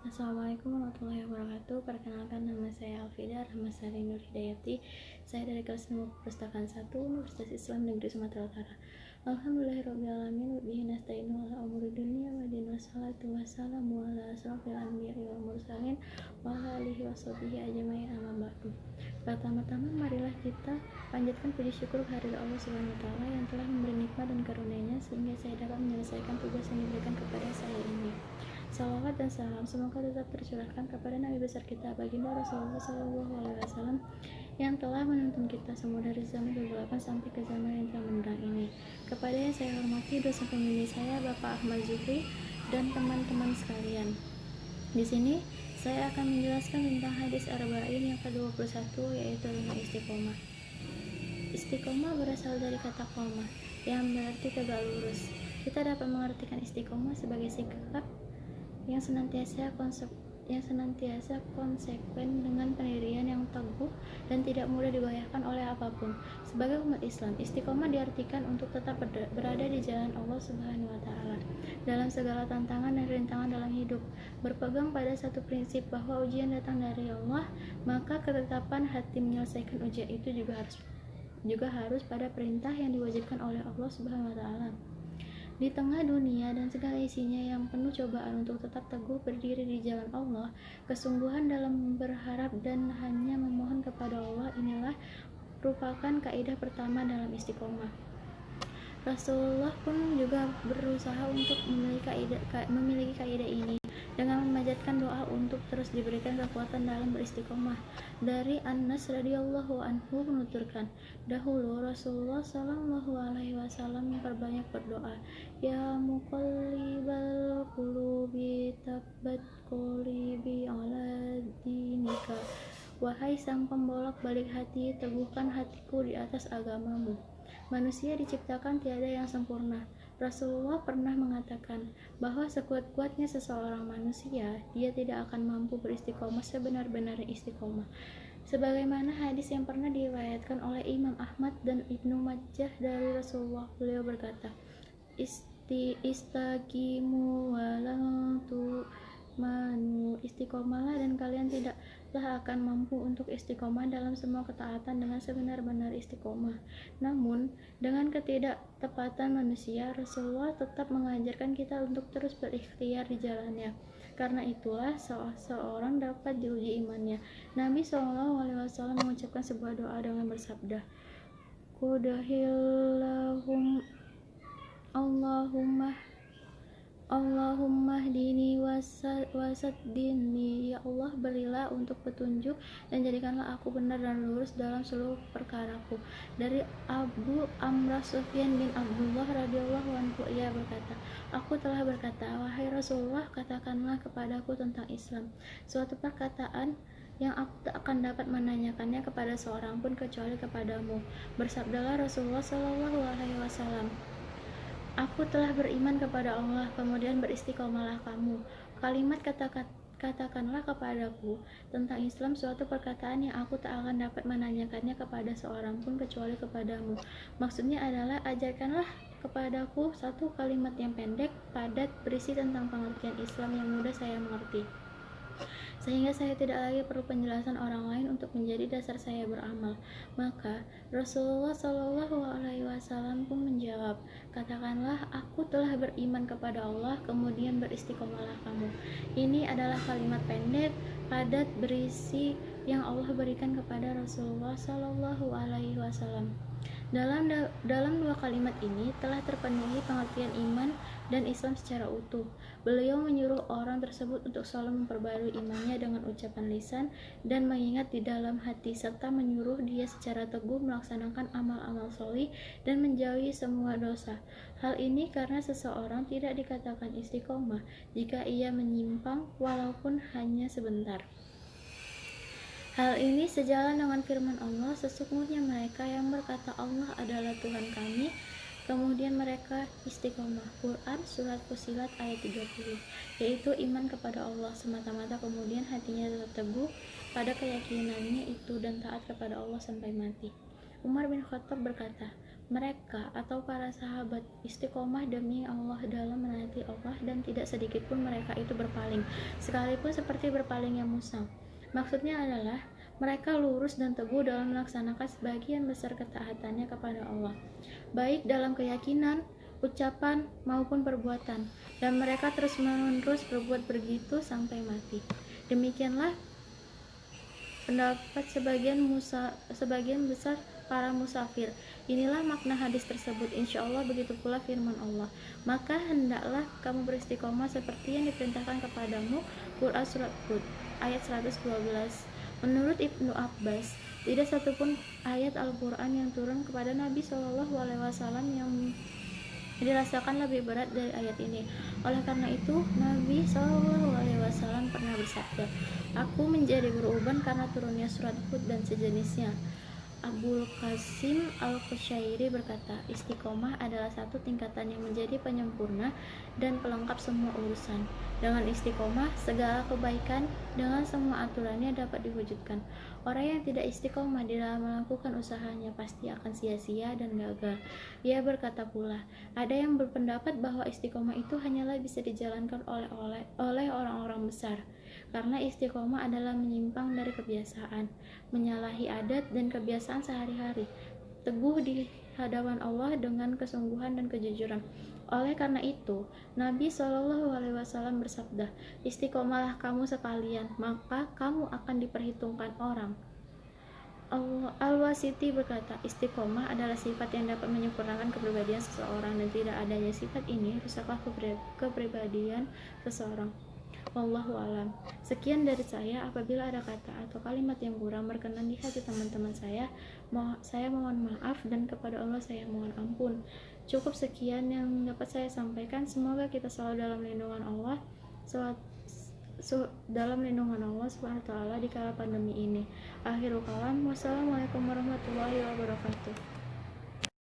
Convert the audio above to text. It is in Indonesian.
Assalamualaikum warahmatullahi wabarakatuh. Perkenalkan, nama saya Alfida Rahmasari Nur Hidayati. Saya dari kelas 6 Perpustakaan 1 Universitas Islam Negeri Sumatera Utara. Alhamdulillahirrahmanirrahim. Wabihi nasta'inu ala umuri dunia wa din, wassalatu wassalamu ala asrofil anbiya'i wal mursalin wa ala alihi washabihi ajma'in, amma ba'du. Pertama-tama marilah kita panjatkan puji syukur kehadirat Allah Subhanahu wa taala yang telah memberi nikmat dan karunia-Nya sehingga saya dapat menyelesaikan tugas yang diberikan kepada saya ini. Salawat dan salam semoga tetap tercurahkan kepada Nabi besar kita baginda Rasulullah SAW yang telah menuntun kita semua dari zaman kegelapan sampai ke zaman yang telah menerang ini. Kepada yang saya hormati dosen pembimbing saya Bapak Ahmad Zuhri dan teman-teman sekalian. Di sini saya akan menjelaskan tentang hadis arba'in yang ke-21, yaitu tentang istiqomah. Istiqomah berasal dari kata qomah yang berarti tegak lurus. Kita dapat mengartikan istiqomah sebagai sikap yang senantiasa konsekuen dengan pendirian yang teguh dan tidak mudah digoyahkan oleh apapun. Sebagai umat Islam, istiqomah diartikan untuk tetap berada di jalan Allah Subhanahu wa taala dalam segala tantangan dan rintangan dalam hidup. Berpegang pada satu prinsip bahwa ujian datang dari Allah, maka ketetapan hati menyelesaikan ujian itu juga harus pada perintah yang diwajibkan oleh Allah Subhanahu wa taala. Di tengah dunia dan segala isinya yang penuh cobaan, untuk tetap teguh berdiri di jalan Allah, kesungguhan dalam berharap dan hanya memohon kepada Allah inilah merupakan kaidah pertama dalam istiqomah. Rasulullah pun juga berusaha untuk memiliki kaidah ini dengan memanjatkan doa untuk terus diberikan kekuatan dalam beristiqomah. Dari Anas radhiyallahu anhu menuturkan, dahulu Rasulullah sallallahu alaihi wasallam memperbanyak berdoa, ya muqallibal qulubi tsabbit qulubi ala dinika. Wahai sang pembolak-balik hati, teguhkan hatiku di atas agamamu. Manusia diciptakan tiada yang sempurna. Rasulullah pernah mengatakan bahwa sekuat-kuatnya seseorang manusia, dia tidak akan mampu beristiqomah sebenar-benarnya istiqomah. Sebagaimana hadis yang pernah diriwayatkan oleh Imam Ahmad dan Ibnu Majah dari Rasulullah, beliau berkata, istaqimu walau manu, istiqomahlah dan kalian tidaklah akan mampu untuk istiqomah dalam semua ketaatan dengan sebenar-benar istiqomah. Namun, dengan ketidaktepatan manusia, Rasulullah tetap mengajarkan kita untuk terus berikhtiar di jalannya. Karena itulah seorang dapat diuji imannya. Nabi SAW mengucapkan sebuah doa dengan bersabda, Qudahillahum Allahumma hdini wasaddini, ya Allah berilah untuk petunjuk dan jadikanlah aku benar dan lurus dalam seluruh perkaraku. Dari Abu Amrah Sufyan bin Abdullah radhiyallahu anhu, ia berkata, aku telah berkata, wahai Rasulullah, katakanlah kepadaku tentang Islam suatu perkataan yang aku tak akan dapat menanyakannya kepada seorang pun kecuali kepadamu. Bersabdalah Rasulullah sallallahu alaihi wasallam, aku telah beriman kepada Allah, kemudian beristiqomahlah kamu. Kalimat katakanlah kepadaku tentang Islam suatu perkataan yang aku tak akan dapat menanyakannya kepada seorang pun kecuali kepadamu. Maksudnya adalah ajarkanlah kepadaku satu kalimat yang pendek, padat, berisi tentang pengertian Islam yang mudah saya mengerti, sehingga saya tidak lagi perlu penjelasan orang lain untuk menjadi dasar saya beramal. Maka Rasulullah Shallallahu Alaihi Wasallam pun menjawab, katakanlah aku telah beriman kepada Allah, kemudian beristiqomahlah kamu. Ini adalah kalimat pendek, padat, berisi yang Allah berikan kepada Rasulullah Shallallahu Alaihi Wasallam. Dalam dua kalimat ini telah terpenuhi pengertian iman dan Islam secara utuh. Beliau menyuruh orang tersebut untuk selalu memperbarui imannya dengan ucapan lisan dan mengingat di dalam hati, serta menyuruh dia secara teguh melaksanakan amal-amal sholih dan menjauhi semua dosa. Hal ini karena seseorang tidak dikatakan istiqomah jika ia menyimpang walaupun hanya sebentar. Hal ini sejalan dengan firman Allah, sesungguhnya mereka yang berkata Allah adalah Tuhan kami, kemudian mereka istiqomah. Quran Surat Fussilat ayat 30, yaitu iman kepada Allah semata-mata, kemudian hatinya tetap teguh pada keyakinannya itu dan taat kepada Allah sampai mati. Umar bin Khattab berkata, mereka atau para sahabat istiqomah demi Allah dalam menaati Allah dan tidak sedikit pun mereka itu berpaling, sekalipun seperti berpalingnya Musa. Maksudnya adalah mereka lurus dan teguh dalam melaksanakan sebagian besar ketaatannya kepada Allah, baik dalam keyakinan, ucapan, maupun perbuatan, dan mereka terus-menerus berbuat begitu sampai mati. Demikianlah pendapat sebagian besar para musafir. Inilah makna hadis tersebut. Insya Allah begitu pula firman Allah. Maka hendaklah kamu beristiqomah seperti yang diperintahkan kepadamu. Quran Surat Hud ayat 112. Menurut Ibnu Abbas, tidak satupun ayat Al-Quran yang turun kepada Nabi SAW yang dirasakan lebih berat dari ayat ini. Oleh karena itu, Nabi SAW pernah bersabda, "Aku menjadi beruban karena turunnya surat Hud dan sejenisnya." Abul Qasim Al-Qushairi berkata, istiqomah adalah satu tingkatan yang menjadi penyempurna dan pelengkap semua urusan. Dengan istiqomah, segala kebaikan dengan semua aturannya dapat diwujudkan. Orang yang tidak istiqomah di dalam melakukan usahanya pasti akan sia-sia dan gagal. Ia berkata pula, ada yang berpendapat bahwa istiqomah itu hanyalah bisa dijalankan oleh orang-orang besar, karena istiqomah adalah menyimpang dari kebiasaan, menyalahi adat dan kebiasaan sehari-hari, teguh di hadapan Allah dengan kesungguhan dan kejujuran. Oleh karena itu, Nabi SAW bersabda, istiqomahlah kamu sekalian, maka kamu akan diperhitungkan orang. Al-Wasiti berkata, istiqomah adalah sifat yang dapat menyempurnakan kepribadian seseorang, dan tidak adanya sifat ini rusaklah kepribadian seseorang. Wallahu alam. Sekian dari saya. Apabila ada kata atau kalimat yang kurang berkenan di hati teman-teman saya mohon maaf, dan kepada Allah saya mohon ampun. Cukup sekian yang dapat saya sampaikan. Semoga kita selalu dalam lindungan Allah Subhanahu wa taala di kala pandemi ini. Akhirul kalam. Wassalamualaikum warahmatullahi wabarakatuh.